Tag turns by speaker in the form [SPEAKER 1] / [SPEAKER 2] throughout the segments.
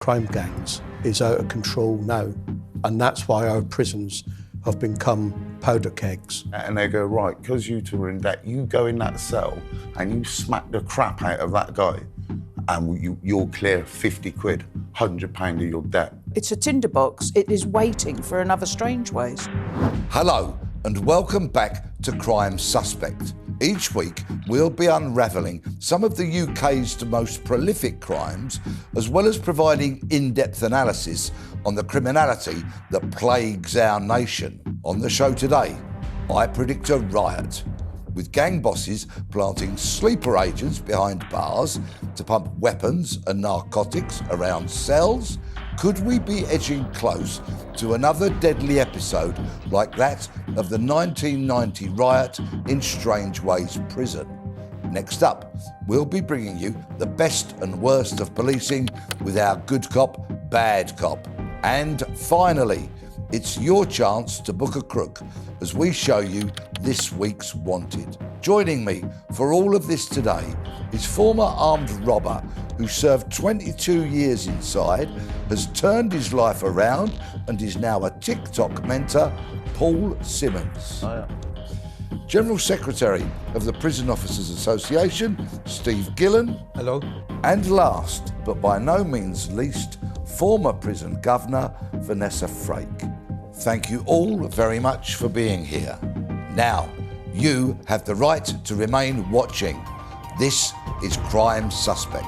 [SPEAKER 1] crime gangs is out of control now. And that's why our prisons have become powder kegs.
[SPEAKER 2] And they go, right, because you two are in debt, you go in that cell and you smack the crap out of that guy and you'll clear 50 quid, £100 of your debt.
[SPEAKER 3] It's a tinderbox. It is waiting for another Strangeways.
[SPEAKER 4] Hello and welcome back to Crime Suspect. Each week we'll be unravelling some of the UK's most prolific crimes, as well as providing in-depth analysis on the criminality that plagues our nation. On the show today, I predict a riot, with gang bosses planting sleeper agents behind bars to pump weapons and narcotics around cells. Could we be edging close to another deadly episode like that of the 1990 riot in Strangeways prison? Next up, we'll be bringing you the best and worst of policing with our good cop, bad cop. And finally, it's your chance to book a crook as we show you this week's Wanted. Joining me for all of this today is former armed robber who served 22 years inside, has turned his life around and is now a TikTok mentor, Paul Simmons.
[SPEAKER 2] Oh, yeah.
[SPEAKER 4] General Secretary of the Prison Officers Association, Steve Gillen.
[SPEAKER 1] Hello.
[SPEAKER 4] And last, but by no means least, former prison governor, Vanessa Frake. Thank you all very much for being here. Now, you have the right to remain watching. This is Crime Suspect.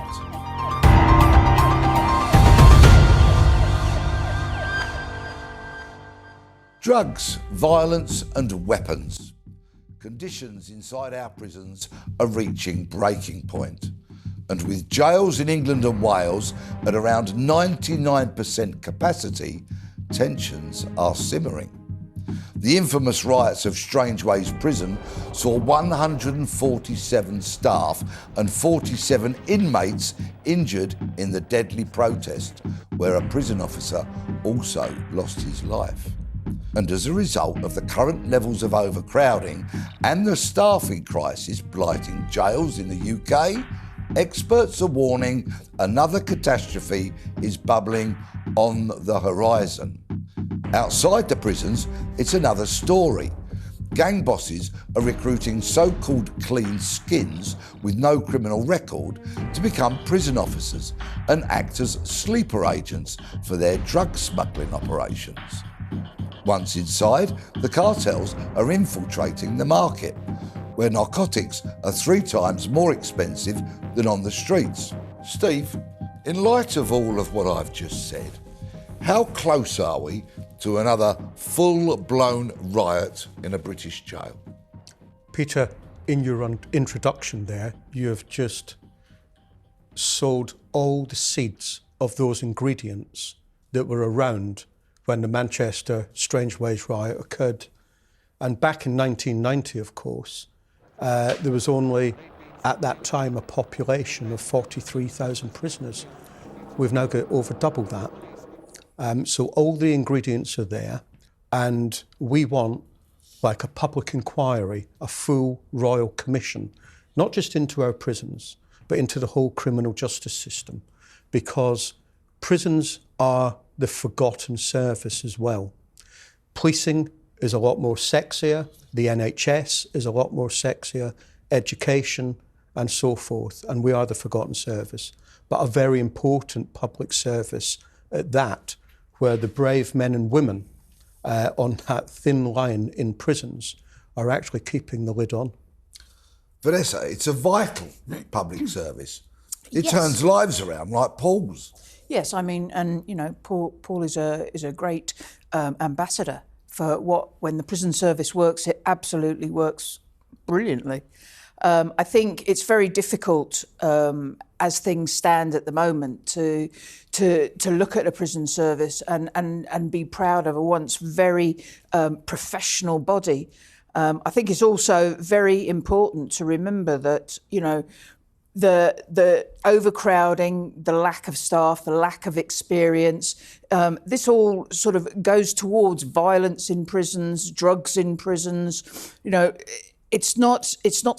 [SPEAKER 4] Drugs, violence and weapons. Conditions inside our prisons are reaching breaking point. And with jails in England and Wales at around 99% capacity, tensions are simmering. The infamous riots of Strangeways prison saw 147 staff and 47 inmates injured in the deadly protest, where a prison officer also lost his life. And as a result of the current levels of overcrowding and the staffing crisis blighting jails in the UK, experts are warning another catastrophe is bubbling on the horizon. Outside the prisons, it's another story. Gang bosses are recruiting so-called clean skins with no criminal record to become prison officers and act as sleeper agents for their drug smuggling operations. Once inside, the cartels are infiltrating the market, where narcotics are 3 times more expensive than on the streets. Steve, in light of all of what I've just said, how close are we to another full-blown riot in a British jail?
[SPEAKER 1] Peter, in your introduction there, you have just sowed all the seeds of those ingredients that were around when the Manchester Strangeways riot occurred. And back in 1990, of course, there was only, at that time, a population of 43,000 prisoners. We've now got over double that. So all the ingredients are there, and we want, like a public inquiry, a full royal commission, not just into our prisons, but into the whole criminal justice system, because prisons are the forgotten service as well. Policing is a lot more sexier, the NHS is a lot more sexier, education and so forth, and we are the forgotten service, but a very important public service at that, where the brave men and women on that thin line in prisons are actually keeping the lid on.
[SPEAKER 4] Vanessa, it's a vital public service. It
[SPEAKER 3] Yes.
[SPEAKER 4] turns lives around like Paul's.
[SPEAKER 3] Yes, I mean, and you know, Paul is a great ambassador for when the prison service works. It absolutely works brilliantly. I think it's very difficult as things stand at the moment to look at a prison service and be proud of a once very professional body. I think it's also very important to remember that, you know, the overcrowding, the lack of staff, the lack of experience, this all sort of goes towards violence in prisons, drugs in prisons. You know, it's not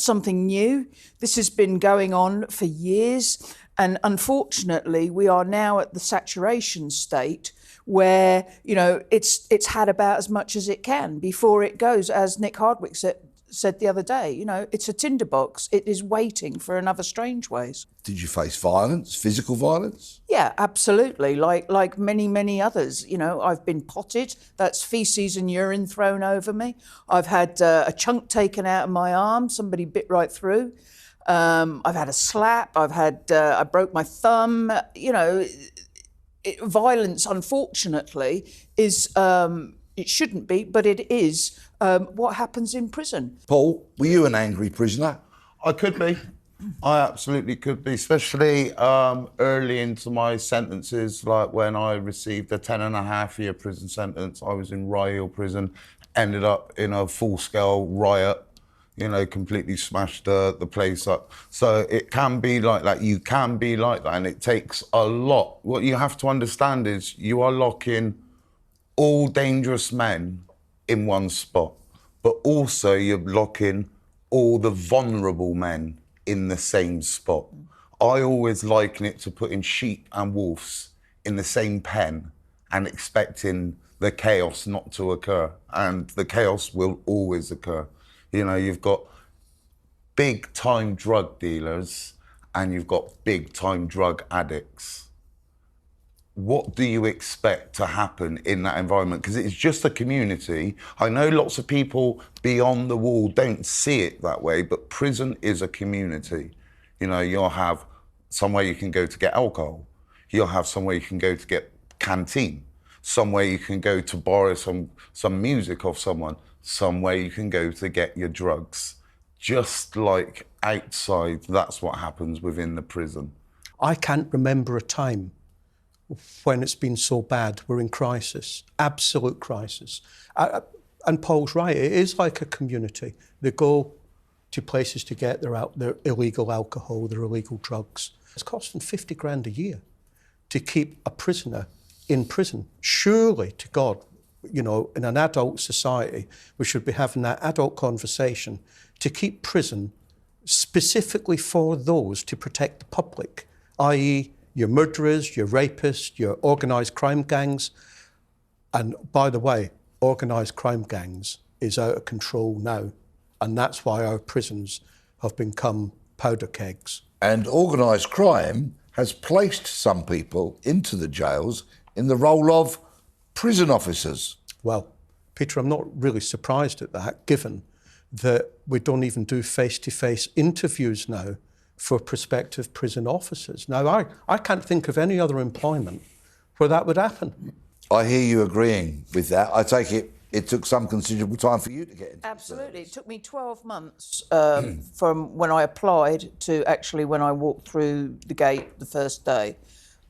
[SPEAKER 3] something new. This has been going on for years. And unfortunately, we are now at the saturation state where, you know, it's had about as much as it can before it goes, as Nick Hardwick said the other day, you know, it's a tinderbox. It is waiting for another Strangeways.
[SPEAKER 4] Did you face violence, physical violence?
[SPEAKER 3] Yeah, absolutely. Like many others, you know, I've been potted. That's feces and urine thrown over me. I've had a chunk taken out of my arm. Somebody bit right through. I've had a slap. I broke my thumb. You know, violence, unfortunately, is it shouldn't be, but it is what happens in prison.
[SPEAKER 4] Paul, were you an angry prisoner?
[SPEAKER 2] I could be. I absolutely could be, especially early into my sentences, like when I received a 10.5-year prison sentence. I was in Rye prison, ended up in a full-scale riot, you know, completely smashed the place up. So it can be like that. You can be like that, and it takes a lot. What you have to understand is you are locking all dangerous men in one spot, but also you're locking all the vulnerable men in the same spot. I always liken it to putting sheep and wolves in the same pen and expecting the chaos not to occur. And the chaos will always occur. You know, you've got big time drug dealers and you've got big time drug addicts. What do you expect to happen in that environment? Because it's just a community. I know lots of people beyond the wall don't see it that way, but prison is a community. You know, you'll have somewhere you can go to get alcohol. You'll have somewhere you can go to get canteen. Somewhere you can go to borrow some music off someone. Somewhere you can go to get your drugs. Just like outside, that's what happens within the prison.
[SPEAKER 1] I can't remember a time when it's been so bad. We're in crisis, absolute crisis. And Paul's right, it is like a community. They go to places to get their illegal alcohol, their illegal drugs. It's costing 50 grand a year to keep a prisoner in prison. Surely, to God, you know, in an adult society, we should be having that adult conversation to keep prison specifically for those to protect the public, i.e., your murderers, your rapists, your organised crime gangs. And by the way, organised crime gangs is out of control now. And that's why our prisons have become powder kegs.
[SPEAKER 4] And organised crime has placed some people into the jails in the role of prison officers.
[SPEAKER 1] Well, Peter, I'm not really surprised at that, given that we don't even do face-to-face interviews now for prospective prison officers. Now, I can't think of any other employment where that would happen.
[SPEAKER 4] I hear you agreeing with that. I take it took some considerable time for you to get into
[SPEAKER 3] Absolutely. It took me 12 months from when I applied to actually when I walked through the gate the first day.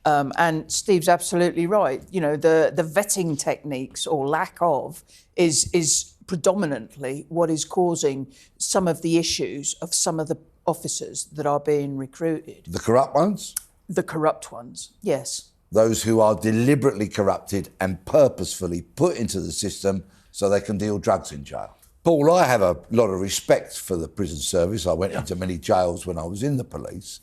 [SPEAKER 3] And Steve's absolutely right. You know, the vetting techniques or lack of is predominantly what is causing some of the issues of some of the officers that are being recruited.
[SPEAKER 4] The corrupt ones?
[SPEAKER 3] The corrupt ones, yes.
[SPEAKER 4] Those who are deliberately corrupted and purposefully put into the system so they can deal drugs in jail. Paul, I have a lot of respect for the prison service. I went into many jails when I was in the police.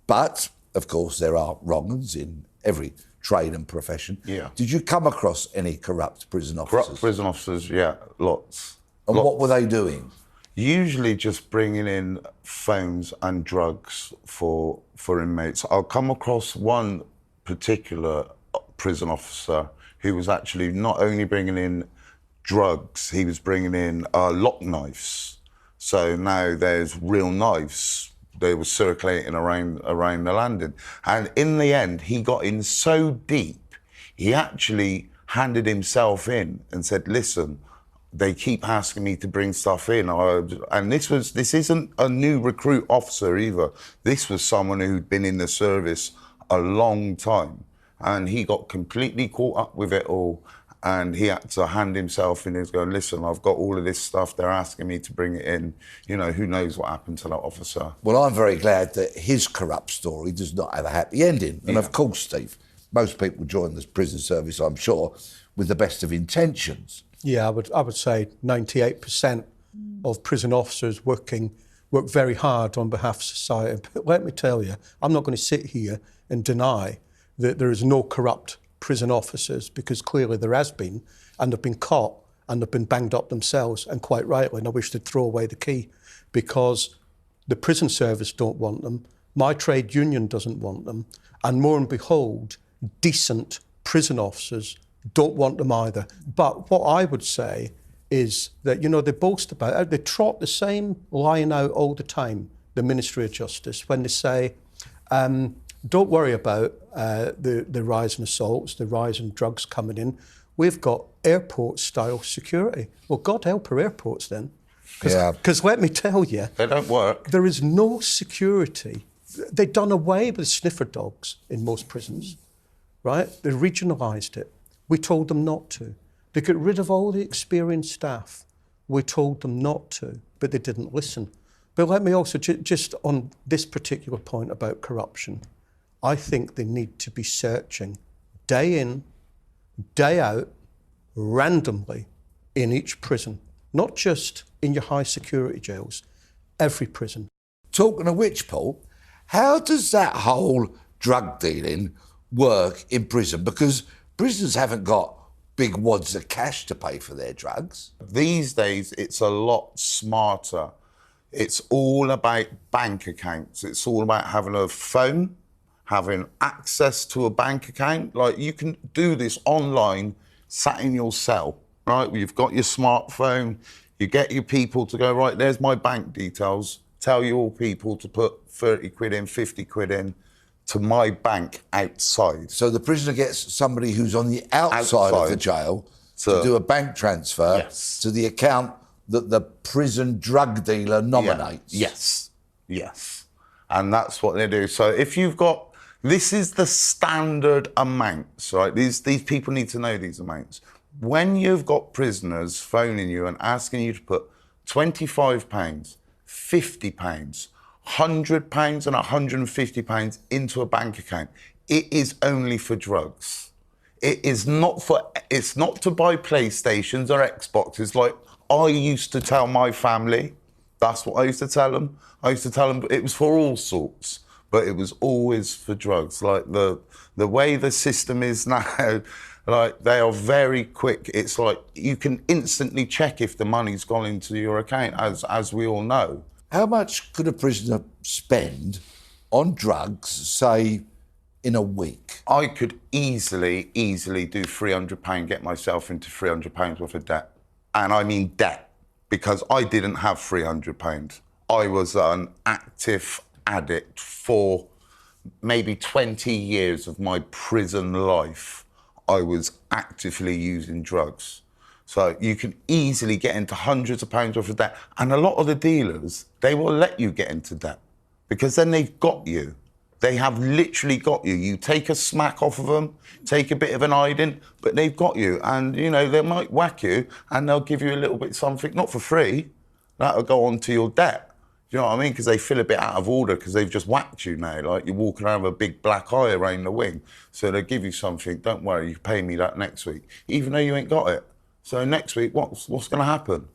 [SPEAKER 4] But, of course, there are wrong-uns in every trade and profession.
[SPEAKER 2] Yeah.
[SPEAKER 4] Did you come across any corrupt prison officers?
[SPEAKER 2] Corrupt prison officers, yeah, lots.
[SPEAKER 4] And what were they doing?
[SPEAKER 2] Usually just bringing in phones and drugs for inmates. I'll come across one particular prison officer who was actually not only bringing in drugs, he was bringing in lock knives. So now there's real knives. They were circulating around the landing. And in the end, he got in so deep, he actually handed himself in and said, listen, they keep asking me to bring stuff in. And this isn't a new recruit officer either. This was someone who'd been in the service a long time. And he got completely caught up with it all. And he had to hand himself in. He's going, listen, I've got all of this stuff. They're asking me to bring it in. You know, who knows what happened to that officer?
[SPEAKER 4] Well, I'm very glad that his corrupt story does not have a happy ending. And of course, Steve, most people join the prison service, I'm sure, with the best of intentions.
[SPEAKER 1] Yeah, I would say 98% of prison officers working work very hard on behalf of society. But let me tell you, I'm not going to sit here and deny that there is no corrupt prison officers, because clearly there has been, and they've been caught and they've been banged up themselves, and quite rightly, and I wish they'd throw away the key, because the prison service don't want them, my trade union doesn't want them, and more and behold, decent prison officers don't want them either. But what I would say is that, you know, they boast about it, they trot the same line out all the time, the Ministry of Justice, when they say, don't worry about the rise in assaults, the rise in drugs coming in. We've got airport-style security. Well, God help our airports then. Because let me tell you,
[SPEAKER 2] they don't work.
[SPEAKER 1] There is no security. They've done away with sniffer dogs in most prisons, right? They regionalised it. We told them not to. They got rid of all the experienced staff. We told them not to, but they didn't listen. But let me also, just on this particular point about corruption, I think they need to be searching day in, day out, randomly in each prison, not just in your high security jails, every prison.
[SPEAKER 4] Talking of which, Paul, how does that whole drug dealing work in prison? Because prisoners haven't got big wads of cash to pay for their drugs.
[SPEAKER 2] These days, it's a lot smarter. It's all about bank accounts. It's all about having a phone, having access to a bank account. Like, you can do this online, sat in your cell, right? You've got your smartphone, you get your people to go, right, there's my bank details. Tell your people to put 30 quid in, 50 quid in to my bank outside.
[SPEAKER 4] So the prisoner gets somebody who's on the outside of the jail to do a bank transfer to the account that the prison drug dealer nominates.
[SPEAKER 2] Yes. And that's what they do. So if you've got, this is the standard amounts, right? These people need to know these amounts. When you've got prisoners phoning you and asking you to put £25, £50, £100 and £150 into a bank account, it is only for drugs. It is not for, it's not to buy PlayStations or Xboxes like I used to tell my family. That's what I used to tell them. I used to tell them it was for all sorts, but it was always for drugs. Like the way the system is now, like they are very quick. It's like you can instantly check if the money's gone into your account, as we all know.
[SPEAKER 4] How much could a prisoner spend on drugs, say, in a week?
[SPEAKER 2] I could easily do £300, get myself into £300 worth of debt. And I mean debt, because I didn't have £300. I was an active addict for maybe 20 years of my prison life. I was actively using drugs. So you can easily get into hundreds of pounds worth of debt. And a lot of the dealers, they will let you get into debt because then they've got you. They have literally got you. You take a smack off of them, take a bit of an hiding, but they've got you. And, you know, they might whack you and they'll give you a little bit something, not for free. That'll go on to your debt. Do you know what I mean? Because they feel a bit out of order because they've just whacked you now. Like you're walking around with a big black eye around the wing. So they give you something, don't worry, you pay me that next week, even though you ain't got it. So next week, what's going to happen?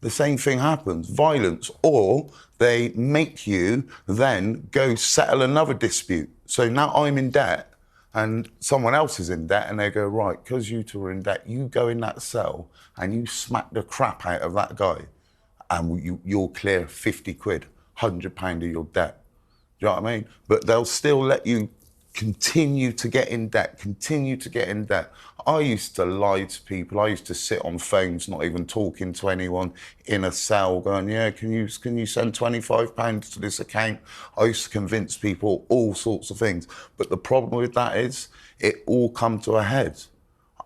[SPEAKER 2] The same thing happens, violence, or they make you then go settle another dispute. So now I'm in debt and someone else is in debt and they go, right, because you two are in debt, you go in that cell and you smack the crap out of that guy and you'll clear 50 quid, £100 of your debt. Do you know what I mean? But they'll still let you continue to get in debt, I used to lie to people. I used to sit on phones, not even talking to anyone in a cell, going, yeah, can you send £25 to this account? I used to convince people all sorts of things. But the problem with that is it all come to a head.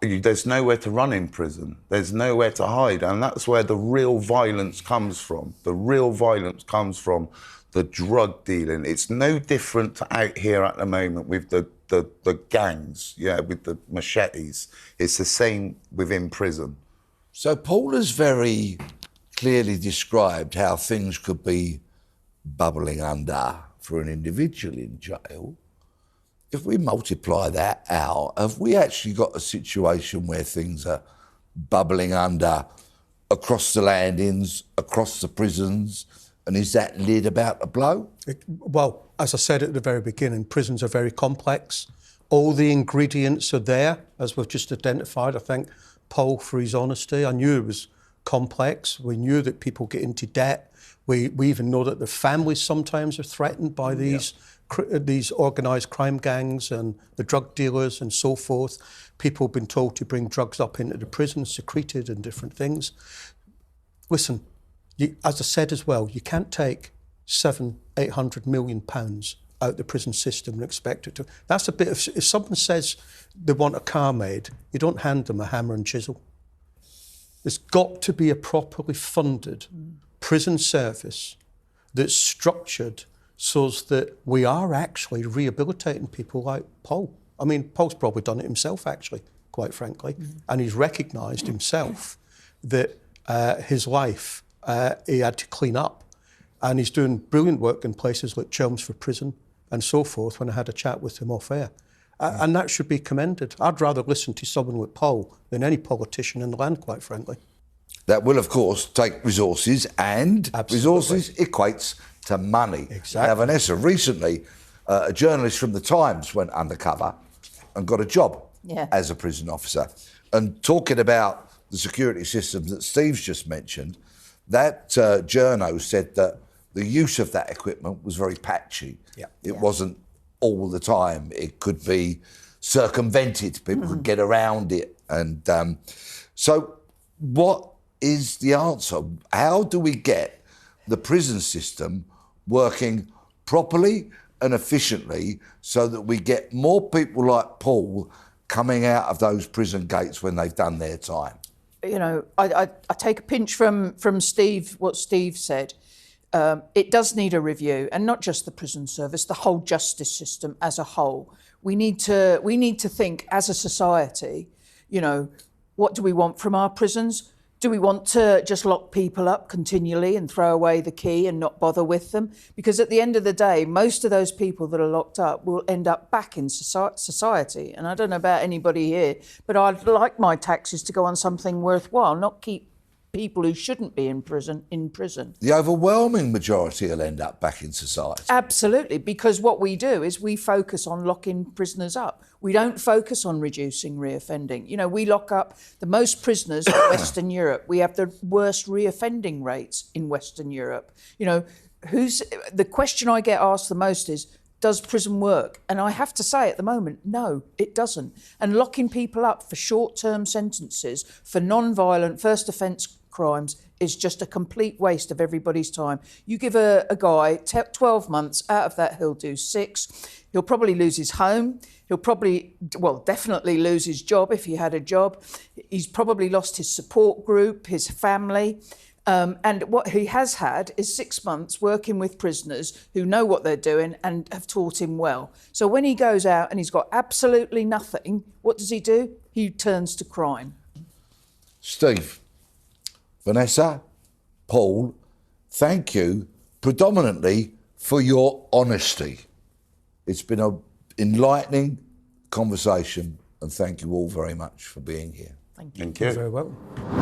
[SPEAKER 2] There's nowhere to run in prison. There's nowhere to hide. And that's where the real violence comes from. The real violence comes from the drug dealing. It's no different to out here at the moment with the gangs, with the machetes. It's the same within prison.
[SPEAKER 4] So Paul has very clearly described how things could be bubbling under for an individual in jail. If we multiply that out, have we actually got a situation where things are bubbling under across the landings, across the prisons, And is that lid about to blow?
[SPEAKER 1] Well, as I said at the very beginning, prisons are very complex. All the ingredients are there, as we've just identified. I thank Paul for his honesty. I knew it was complex. We knew that people get into debt. We even know that the families sometimes are threatened by these organised crime gangs and the drug dealers and so forth. People have been told to bring drugs up into the prison, secreted and different things. Listen, as I said as well, you can't take £700-800 million out the prison system and expect it to. That's a bit of, if someone says they want a car made, you don't hand them a hammer and chisel. There's got to be a properly funded prison service that's structured so that we are actually rehabilitating people like Paul. I mean, Paul's probably done it himself, actually, quite frankly, and he's recognised himself that his life he had to clean up, and he's doing brilliant work in places like Chelmsford Prison and so forth when I had a chat with him off air. And that should be commended. I'd rather listen to someone like Paul than any politician in the land, quite frankly.
[SPEAKER 4] That will, of course, take resources, and
[SPEAKER 1] Absolutely.
[SPEAKER 4] resources equates to money.
[SPEAKER 1] Exactly.
[SPEAKER 4] Now, Vanessa, recently, a journalist from The Times went undercover and got a job as a prison officer. And talking about the security systems that Steve's just mentioned, that journo said that the use of that equipment was very patchy. It wasn't all the time. It could be circumvented. People could get around it. And so what is the answer? How do we get the prison system working properly and efficiently so that we get more people like Paul coming out of those prison gates when they've done their time?
[SPEAKER 3] You know, I take a pinch from Steve, what Steve said. It does need a review, and not just the prison service, the whole justice system as a whole. We need to think as a society, you know, what do we want from our prisons? Do we want to just lock people up continually and throw away the key and not bother with them? Because at the end of the day, most of those people that are locked up will end up back in society. And I don't know about anybody here, but I'd like my taxes to go on something worthwhile, not keep people who shouldn't be in prison in prison.
[SPEAKER 4] The overwhelming majority will end up back in society.
[SPEAKER 3] Absolutely, because what we do is we focus on locking prisoners up. We don't focus on reducing reoffending. You know, we lock up the most prisoners in Western Europe. We have the worst reoffending rates in Western Europe. You know, the question I get asked the most is, does prison work? And I have to say at the moment, no, it doesn't. And locking people up for short-term sentences for non-violent first offence crimes is just a complete waste of everybody's time. You give a guy 12 months, out of that he'll do 6. He'll probably lose his home. He'll probably, definitely lose his job if he had a job. He's probably lost his support group, his family. And what he has had is 6 months working with prisoners who know what they're doing and have taught him well. So when he goes out and he's got absolutely nothing, what does he do? He turns to crime.
[SPEAKER 4] Steve, Vanessa, Paul, thank you predominantly for your honesty. It's been an enlightening conversation, and thank you all very much for being here.
[SPEAKER 3] Thank you.
[SPEAKER 2] Thank you.
[SPEAKER 1] You're very welcome.